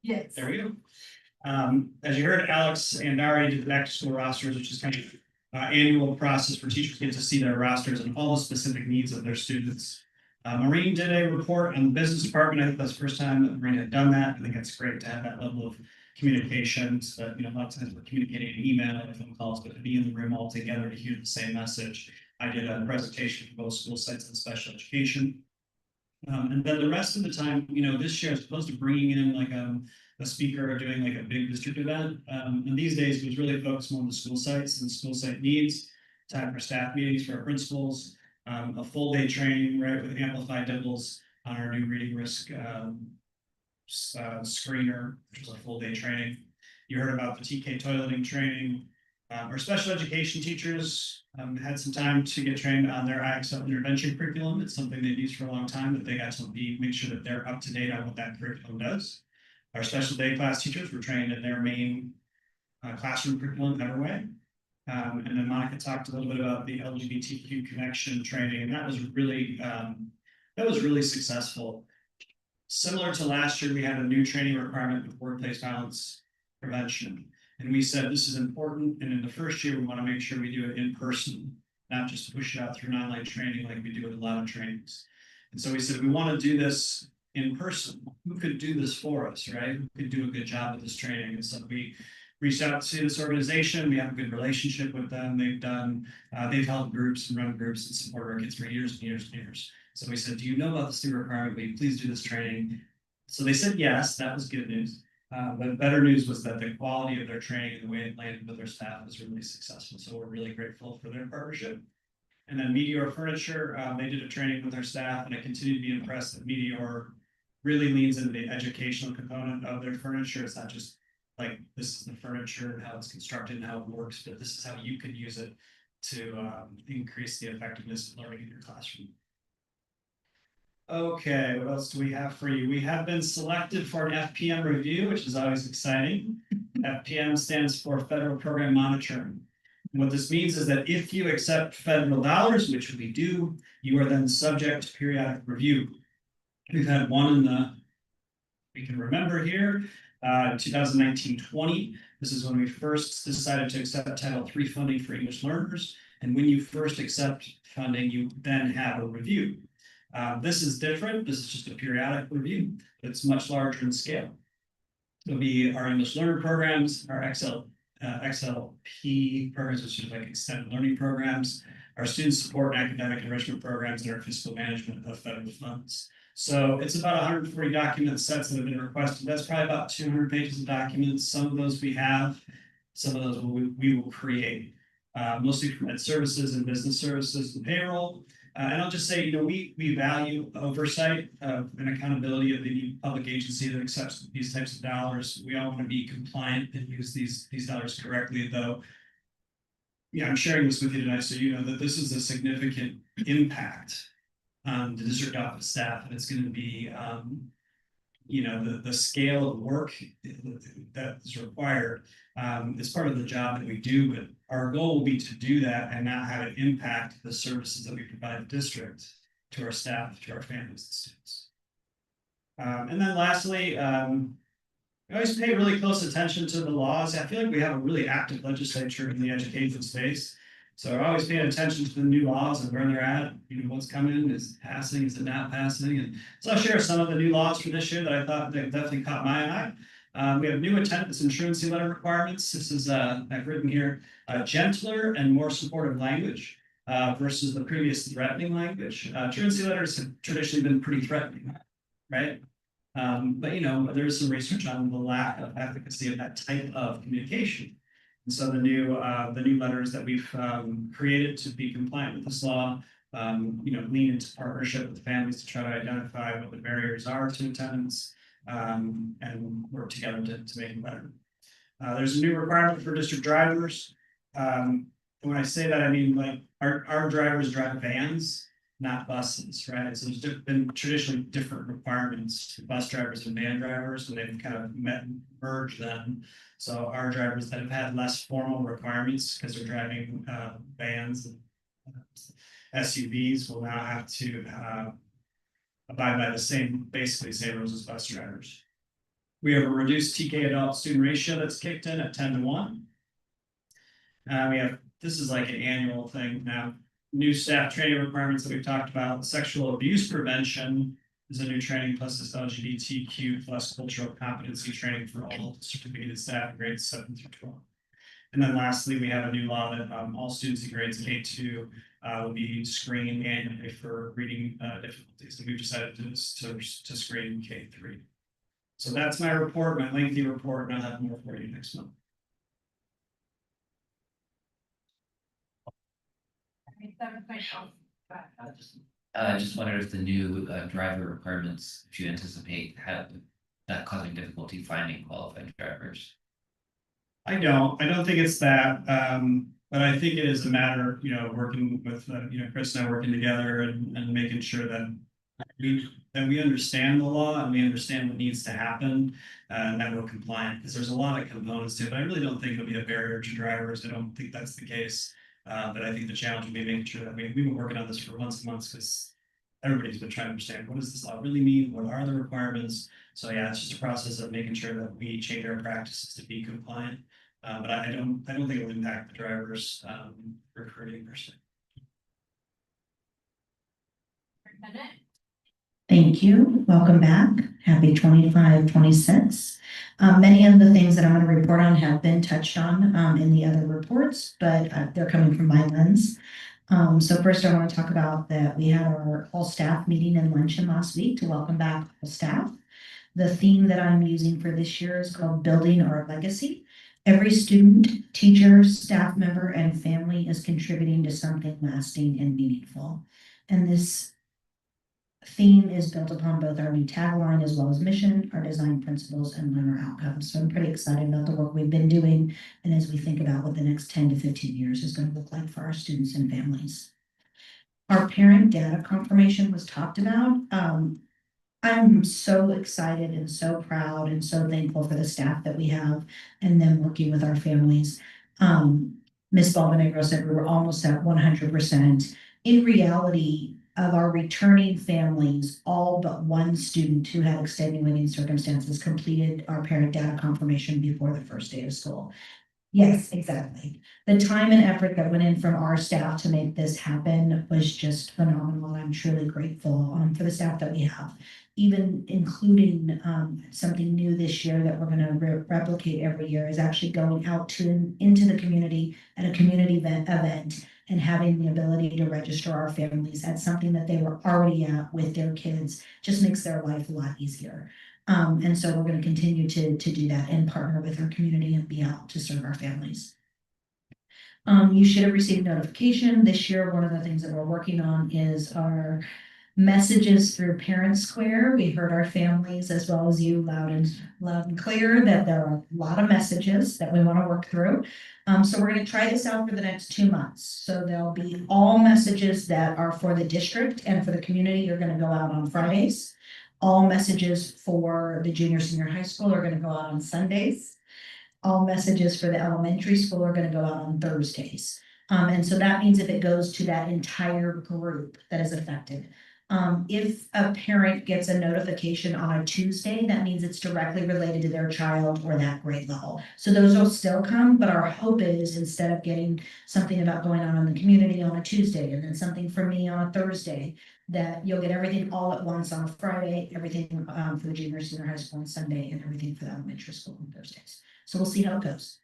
Yes. There we go. As you heard, Alex and Dari did the back to school rosters, which is kind of annual process for teachers to get to see their rosters and all the specific needs of their students. Maureen did a report on the business department. I think that's the first time that Maureen had done that. I think it's great to have that level of communication. So that, a lot of times we're communicating an email and phone calls, but to be in the room all together to hear the same message. I did a presentation for both school sites and special education. And then the rest of the time, this year, as opposed to bringing in like a speaker or doing like a big district event, and these days it was really focused more on the school sites and school site needs, time for staff meetings for our principals, a full day training, right, with Amplify Dibbles on our new reading risk screener, which was a full day training. You heard about the TK toileting training. Our special education teachers had some time to get trained on their IXL intervention curriculum. It's something they've used for a long time, that they got to make sure that they're up to date on what that curriculum does. Our special day class teachers were trained in their main classroom curriculum, Everway. And then Monica talked a little bit about the LGBTQ connection training, and that was really successful. Similar to last year, we had a new training requirement with workplace violence prevention. And we said this is important, and in the first year, we want to make sure we do it in person, not just push it out through an online training like we do with a lot of trainings. And so we said, we want to do this in person. Who could do this for us, right? Who could do a good job with this training? And so we reached out to this organization. We have a good relationship with them. They've held groups and run groups and supported our kids for years and years and years. So we said, do you know about this new requirement? Will you please do this training? So they said yes. That was good news. But better news was that the quality of their training and the way it landed with their staff was really successful. So we're really grateful for their partnership. And then Meteor Furniture, they did a training with their staff, and I continue to be impressed that Meteor really leans into the educational component of their furniture. It's not just like, this is the furniture and how it's constructed and how it works, but this is how you can use it to increase the effectiveness of learning in your classroom. Okay, what else do we have for you? We have been selected for an FPM review, which is always exciting. FPM stands for Federal Program Monitoring. And what this means is that if you accept federal dollars, which we do, you are then subject to periodic review. We've had one we can remember here, 2019-20. This is when we first decided to accept Title III funding for English learners. And when you first accept funding, you then have a review. This is different. This is just a periodic review. It's much larger in scale. It'll be our English learner programs, our XLP programs, which is like extended learning programs, our student support and academic enrichment programs, and our fiscal management of federal funds. So it's about 140 document sets that have been requested. That's probably about 200 pages of documents. Some of those we have, some of those we will create, mostly from ed services and business services and payroll. And I'll just say, you know, we value oversight and accountability of the public agency that accepts these types of dollars. We all want to be compliant and use these dollars correctly, though. Yeah, I'm sharing this with you tonight, so you know that this is a significant impact on the district office staff, and it's going to be, you know, the scale of work that is required is part of the job that we do, but our goal will be to do that and not have it impact the services that we provide the district to our staff, to our families and students. And then lastly, we always pay really close attention to the laws. I feel like we have a really active legislature in the education space. So we're always paying attention to the new laws and where they're at, you know, what's coming, is it passing, is it not passing? And so I'll share some of the new laws for this year that I thought that definitely caught my eye. We have new attendance and truancy letter requirements. This is, I've written here, gentler and more supportive language versus the previous threatening language. Truancy letters have traditionally been pretty threatening, right? But you know, there is some research on the lack of efficacy of that type of communication. And so the new letters that we've created to be compliant with this law, you know, lean into partnership with families to try to identify what the barriers are to attendance and work together to make it better. There's a new requirement for district drivers. When I say that, I mean like our drivers drive vans, not buses, right? So there's been traditionally different requirements for bus drivers and van drivers, and they've kind of merged them. So our drivers that have had less formal requirements because they're driving vans and SUVs will now have to abide by the basically same rules as bus drivers. We have a reduced TK adult student ratio that's kicked in at 10-1. This is like an annual thing now. New staff training requirements that we've talked about. Sexual abuse prevention is a new training, plus this LGBTQ plus cultural competency training for all certificated staff in grades 7 through 12. And then lastly, we have a new law that all students in grades K2 will be screened annually for reading difficulties. And we've decided to screen K3. So that's my report, my lengthy report, and I'll have more for you next month. I just wondered if the new driver requirements, if you anticipate that causing difficulty finding qualified drivers. I don't think it's that, but I think it is a matter, you know, working with, you know, Chris and I working together and making sure that we understand the law and we understand what needs to happen and that we're compliant, because there's a lot of components to it. But I really don't think it'll be a barrier to drivers. I don't think that's the case. But I think the challenge will be making sure that we've been working on this for months and months because everybody's been trying to understand what does this law really mean? What are the requirements? So yeah, it's just a process of making sure that we change our practices to be compliant. But I don't think it will impact the drivers recruiting per se. Thank you. Welcome back. Happy 25-26. Many of the things that I'm going to report on have been touched on in the other reports, but they're coming from my lens. So first I want to talk about that we had our all staff meeting and luncheon last week to welcome back all staff. The theme that I'm using for this year is called Building Our Legacy. Every student, teacher, staff member, and family is contributing to something lasting and meaningful. And this theme is built upon both our new tagline as well as mission, our design principles, and learner outcomes. So I'm pretty excited about the work we've been doing, and as we think about what the next 10 to 15 years is going to look like for our students and families. Our parent data confirmation was talked about. I'm so excited and so proud and so thankful for the staff that we have and them working with our families. Ms. Balvanegro said we were almost at 100%. In reality, of our returning families, all but one student who had extenuating circumstances completed our parent data confirmation before the first day of school. Yes, exactly. The time and effort that went in from our staff to make this happen was just phenomenal. I'm truly grateful for the staff that we have. Even including something new this year that we're gonna replicate every year is actually going out to into the community at a community event and having the ability to register our families at something that they were already at with their kids just makes their life a lot easier. And so we're gonna continue to do that and partner with our community and be out to serve our families. You should have received notification this year. One of the things that we're working on is our messages through Parent Square. We heard our families as well as you loud and clear that there are a lot of messages that we want to work through. So we're going to try this out for the next 2 months. So there'll be all messages that are for the district and for the community are going to go out on Fridays. All messages for the junior, senior high school are going to go out on Sundays. All messages for the elementary school are going to go out on Thursdays. And so that means if it goes to that entire group that is affected. If a parent gets a notification on a Tuesday, that means it's directly related to their child or that grade level. So those will still come, but our hope is instead of getting something about going on in the community on a Tuesday and then something from me on a Thursday, that you'll get everything all at once on a Friday, everything for the junior, senior high school on Sunday, and everything for the elementary school on Thursdays. So we'll see how it goes.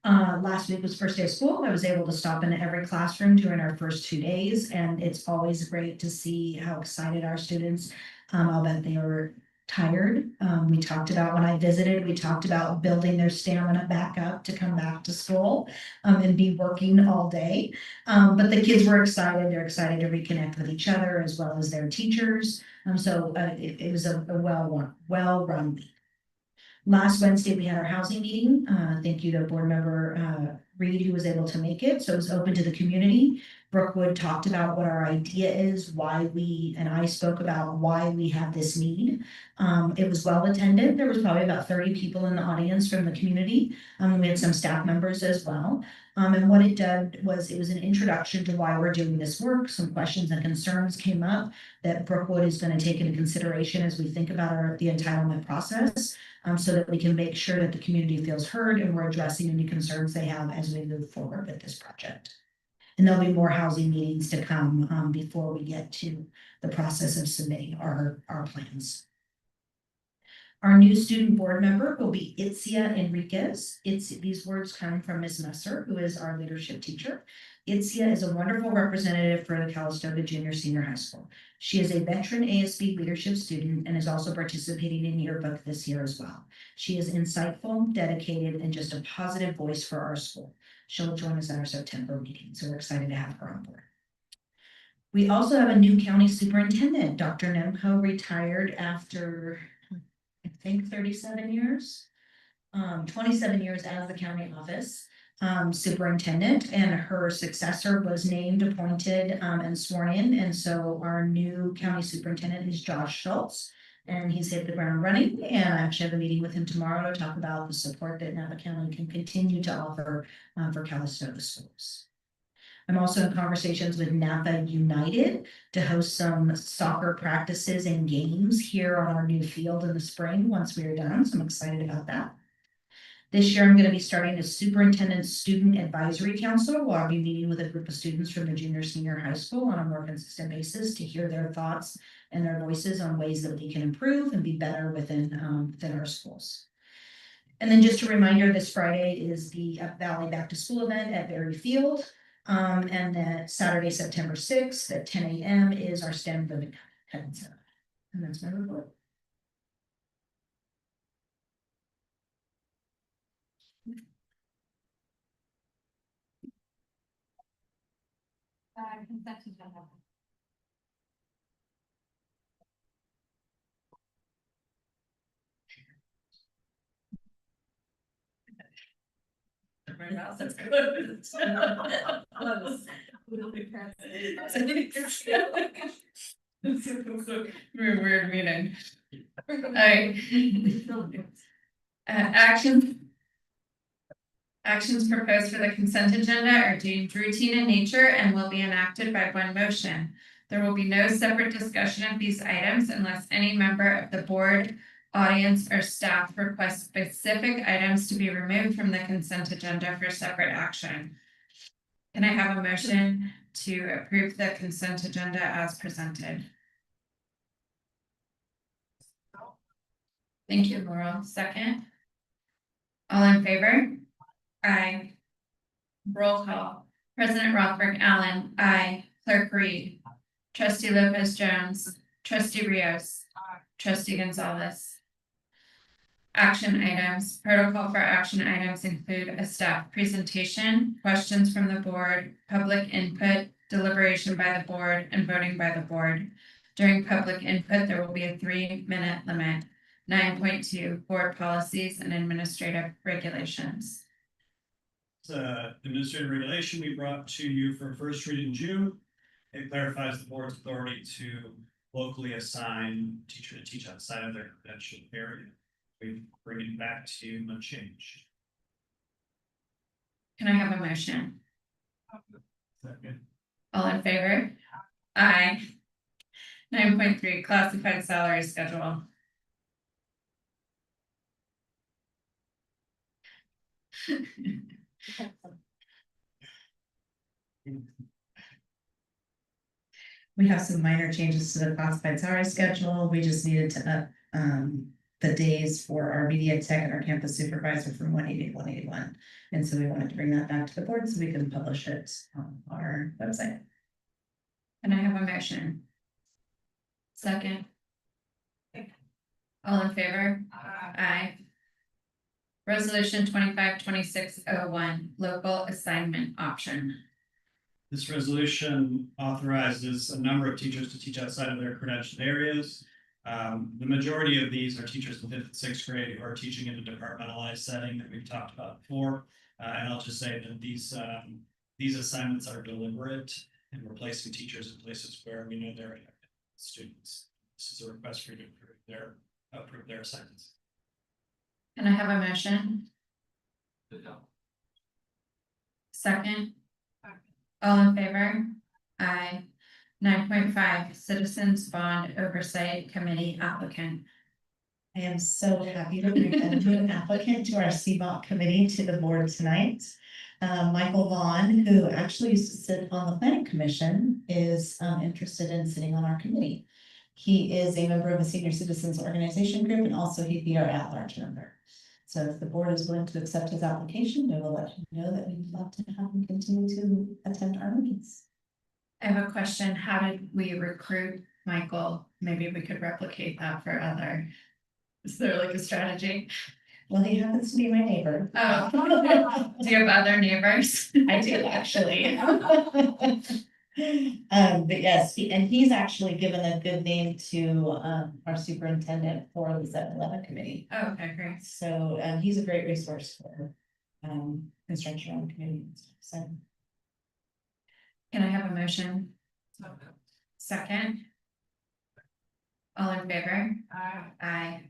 Last week was first day of school. I was able to stop into every classroom during our first 2 days, and it's always great to see how excited our students. I'll bet they were tired. We talked about when I visited, we talked about building their stamina back up to come back to school and be working all day. But the kids were excited. They're excited to reconnect with each other as well as their teachers. So it was a well-run week. Last Wednesday, we had our housing meeting. Thank you to board member Reed, who was able to make it. So it was open to the community. Brookwood talked about what our idea is, and I spoke about why we have this need. It was well attended. There was probably about 30 people in the audience from the community. We had some staff members as well. And what it did was it was an introduction to why we're doing this work. Some questions and concerns came up that Brookwood is going to take into consideration as we think about the entitlement process. So that we can make sure that the community feels heard and we're addressing any concerns they have as we move forward with this project. And there'll be more housing meetings to come before we get to the process of submitting our plans. Our new student board member will be Itzia Enriquez. These words come from Ms. Messer, who is our leadership teacher. Itzia is a wonderful representative for the Calistoga Junior Senior High School. She is a veteran ASB leadership student and is also participating in Yearbook this year as well. She is insightful, dedicated, and just a positive voice for our school. She'll join us at our September meeting, so we're excited to have her on board. We also have a new county superintendent. Dr. Nemco retired after, I think, 37 years, 27 years as the county office superintendent, and her successor was named, appointed, and sworn in. And so our new county superintendent is Josh Schultz, and he's hit the ground running. And I actually have a meeting with him tomorrow to talk about the support that Napa County can continue to offer for Calistoga schools. I'm also in conversations with Napa United to host some soccer practices and games here on our new field in the spring once we are done. So I'm excited about that. This year, I'm going to be starting a superintendent student advisory council where I'll be meeting with a group of students from the junior, senior high school on a more consistent basis to hear their thoughts and their voices on ways that we can improve and be better within our schools. And then just a reminder, this Friday is the Up Valley Back to School event at Berry Field. And then Saturday, September 6th at 10 a.m. is our STEM Living Center. And that's my report. My mouth is closed. Weird meeting. Alright. Actions proposed for the consent agenda are deemed routine in nature and will be enacted by one motion. There will be no separate discussion of these items unless any member of the board audience, or staff request specific items to be removed from the consent agenda for separate action. Can I have a motion to approve the consent agenda as presented? Thank you, Laurel. Second. All in favor? Aye. Roll call. President Rothberg Allen, aye. Clerk Reed. Trustee Lopez Jones. Trustee Rios. Trustee Gonzalez. Action items. Protocol for action items include a staff presentation, questions from the board, public input, deliberation by the board, and voting by the board. During public input, there will be a 3-minute limit. 9.2, board policies and administrative regulations. Administrative regulation we brought to you for first read in June. It clarifies the board's authority to locally assign teacher to teach outside of their credential area. We bring it back to you unchanged. Can I have a motion? Second. All in favor? Aye. 9.3, classified salary schedule. We have some minor changes to the classified salary schedule. We just needed to up the days for our media tech and our campus supervisor from 180 to 181. And so we wanted to bring that back to the board so we can publish it on our website. Can I have a motion? Second. All in favor? Aye. Resolution 25-2601, local assignment option. This resolution authorizes a number of teachers to teach outside of their credentialed areas. The majority of these are teachers in 5th and 6th grade who are teaching in a departmentalized setting that we've talked about before. And I'll just say that these assignments are deliberate and we're placing teachers in places where we know they're students. This is a request for you to approve their assignments. Can I have a motion? Second. All in favor? Aye. 9.5, Citizens Bond Oversight Committee applicant. I am so happy to bring a new applicant to our CBOT committee to the board tonight. Michael Vaughn, who actually used to sit on the planning commission, is interested in sitting on our committee. He is a member of a senior citizens organization group, and also he'd be our at-large member. So if the board is willing to accept his application, we will let him know that we'd love to have him continue to attend our meetings. I have a question. How did we recruit Michael? Maybe we could replicate that for other. Is there like a strategy? Well, he happens to be my neighbor. Oh, do you have other neighbors? I do actually. But yes, he's actually given a good name to our superintendent for the 7-11 committee. Oh, okay, great. So he's a great resource for construction on the community. So Can I have a motion? Second. All in favor? Aye.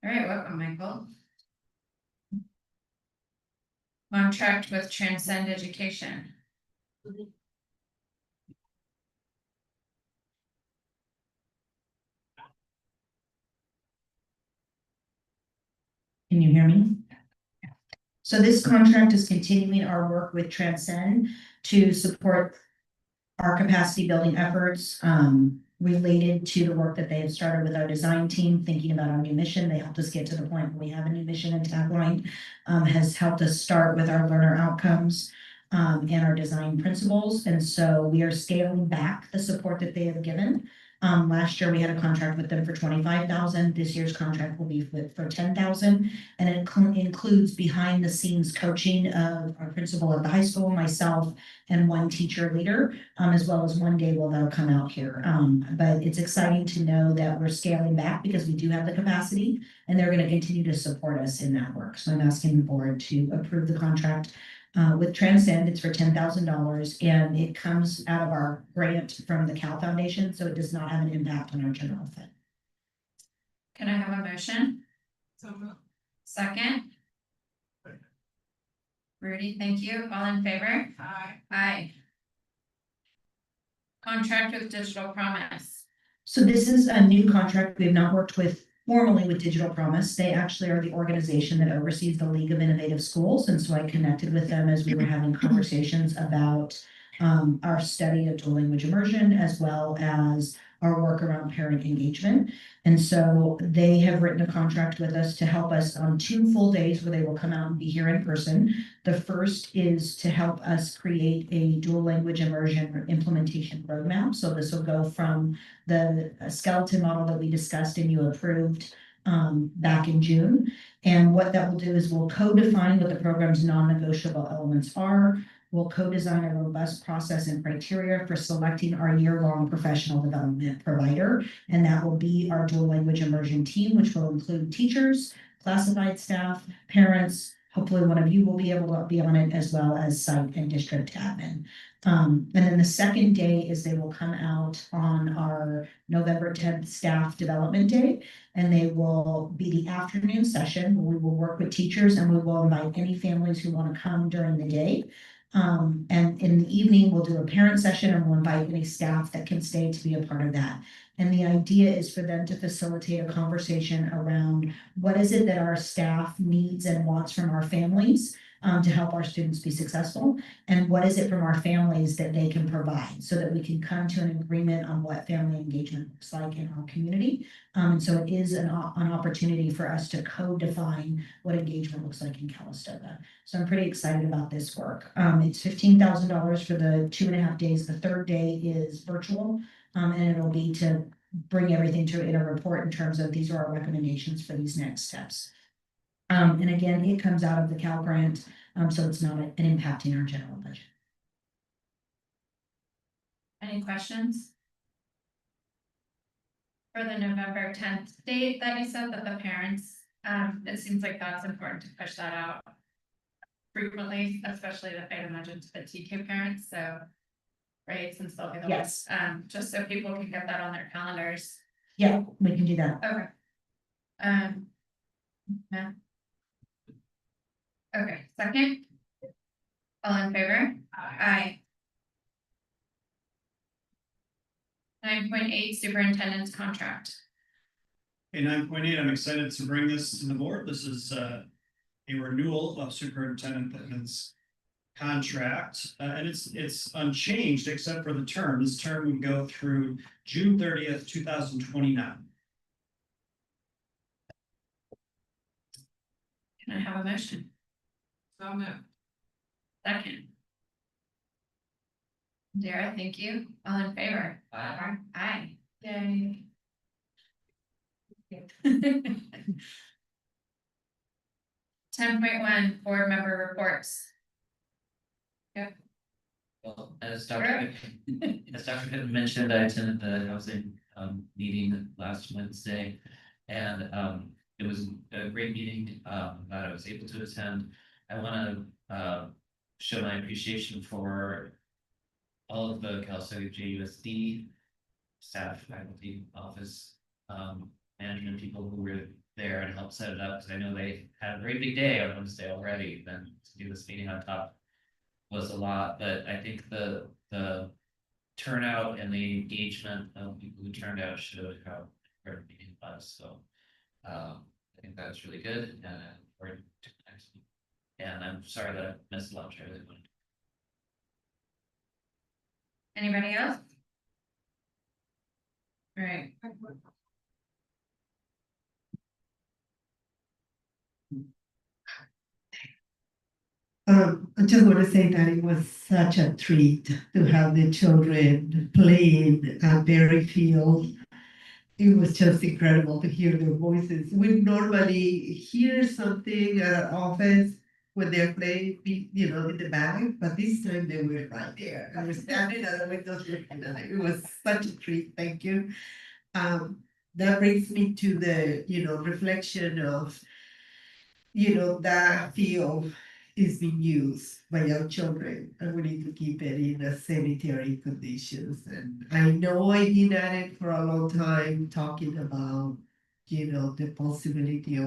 All right, welcome, Michael. Contract with Transcend Education. can you hear me? So this contract is continuing our work with Transcend to support our capacity building efforts related to the work that they have started with our design team, thinking about our new mission. They helped us get to the point where we have a new mission and tagline, has helped us start with our learner outcomes and our design principles. And so we are scaling back the support that they have given. Last year we had a contract with them for 25,000. This year's contract will be for 10,000, and it includes behind the scenes coaching of our principal at the high school, myself, and one teacher leader, as well as one day they'll come out here. But it's exciting to know that we're scaling back because we do have the capacity, and they're going to continue to support us in that work. So I'm asking the board to approve the contract. With Transcend, it's for $10,000, and it comes out of our grant from the Cal Foundation, so it does not have an impact on our general fund. Can I have a motion? Second. Rudy, thank you. All in favor? Aye. Contract with Digital Promise. So this is a new contract. We have not worked with formally with Digital Promise. They actually are the organization that oversees the League of Innovative Schools. And so I connected with them as we were having conversations about our study of dual language immersion, as well as our work around parent engagement. And so they have written a contract with us to help us on 2 full days where they will come out and be here in person. The first is to help us create a dual language immersion implementation roadmap. So this will go from the skeleton model that we discussed and you approved back in June. And what that will do is we'll co-define what the program's non-negotiable elements are. We'll co-design a robust process and criteria for selecting our year-long professional development provider. And that will be our dual language immersion team, which will include teachers, classified staff, parents. Hopefully one of you will be able to be on it, as well as site and district admin. And then the second day is they will come out on our November 10th staff development day. And they will be the afternoon session where we will work with teachers and we will invite any families who want to come during the day. And in the evening, we'll do a parent session and we'll invite any staff that can stay to be a part of that. And the idea is for them to facilitate a conversation around what is it that our staff needs and wants from our families to help our students be successful, and what is it from our families that they can provide, so that we can come to an agreement on what family engagement looks like in our community. And so it is an opportunity for us to co-define what engagement looks like in Calistoga. So I'm pretty excited about this work. It's $15,000 for the 2.5 days. The third day is virtual, and it'll be to bring everything to in a report in terms of these are our recommendations for these next steps. And again, it comes out of the Cal grant, so it's not an impact in our general budget. Any questions? For the November 10th date that you said that the parents, it seems like that's important to push that out frequently, especially that I'd imagine to the TK parents, so. Right, since they'll be the ones, Yes. just so people can get that on their calendars. Yeah, we can do that. Okay. Yeah. Okay, second. All in favor? Aye. 9.8 superintendent's contract. Okay, 9.8, I'm excited to bring this to the board. This is a renewal of Superintendent Pittman's contract, and it's unchanged except for the term. This term would go through June 30th, 2029. Can I have a motion? So moved. Second. Dara, thank you. All in favor? Aye. Aye. Yay. 10.1 board member reports. Well, as Dr. Pittman mentioned, I attended the housing meeting last Wednesday. And it was a great meeting that I was able to attend. I want to show my appreciation for all of the Calistoga JUSD staff, faculty, office, management people who were there and helped set it up, because I know they had a very big day on Wednesday already. Then to do this meeting on top was a lot, but I think the turnout and the engagement of people who turned out showed how important the meeting was. So I think that's really good, and we're to next week. And I'm sorry that I missed lunch. I really wanted to. Anybody else? All right. I just want to say that it was such a treat to have the children playing at Berry Field. It was just incredible to hear their voices. We normally hear something at our office when they're playing, you know, in the back, but this time they were right there. I was standing at the windows looking at it. It was such a treat. Thank you. That brings me to the, you know, reflection of, you know, that field is being used by young children, and we need to keep it in a sanitary conditions. And I know I've been at it for a long time, talking about, you know, the possibility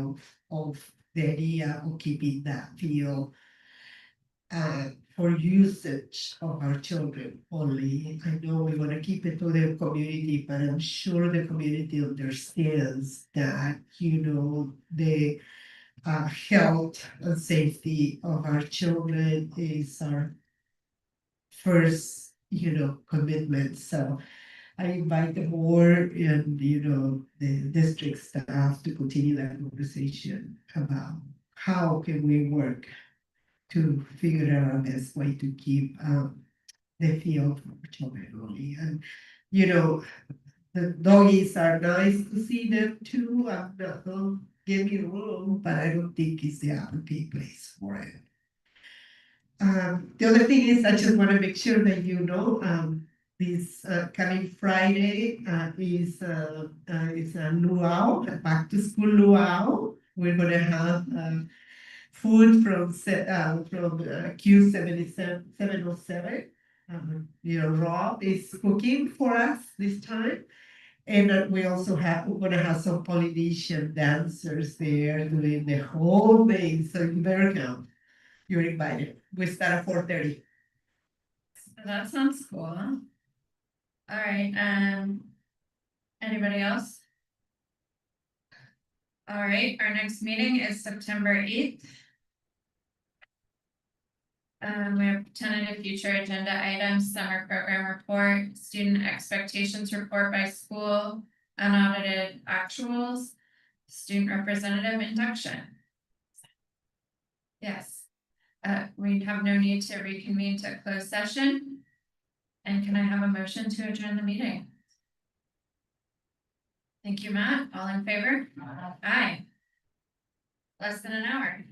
of the idea of keeping that field for for usage of our children only. I know we want to keep it to the community, but I'm sure the community understands that, the health and safety of our children is our first, commitment. So I invite the board and, the district staff to continue that conversation about how can we work to figure out our best way to keep the field for children only. And, the doggies are nice to see them too. I'm not gonna give me room, but I don't think it's the appropriate place for it. The other thing is I just want to make sure that this coming Friday is a luau, a back to school luau. We're gonna have food from Q707. Rob is cooking for us this time. And we're gonna have some Polynesian dancers there doing the whole thing, so you better come. You're invited. We start at 4:30. That sounds cool. All right, anybody else? All right, our next meeting is September 8th. We have tentative future agenda items, summer program report, student expectations report by school, unaudited actuals, student representative induction. Yes, we have no need to reconvene to close session. And can I have a motion to adjourn the meeting? Thank you, Matt. All in favor? Aye. Less than an hour.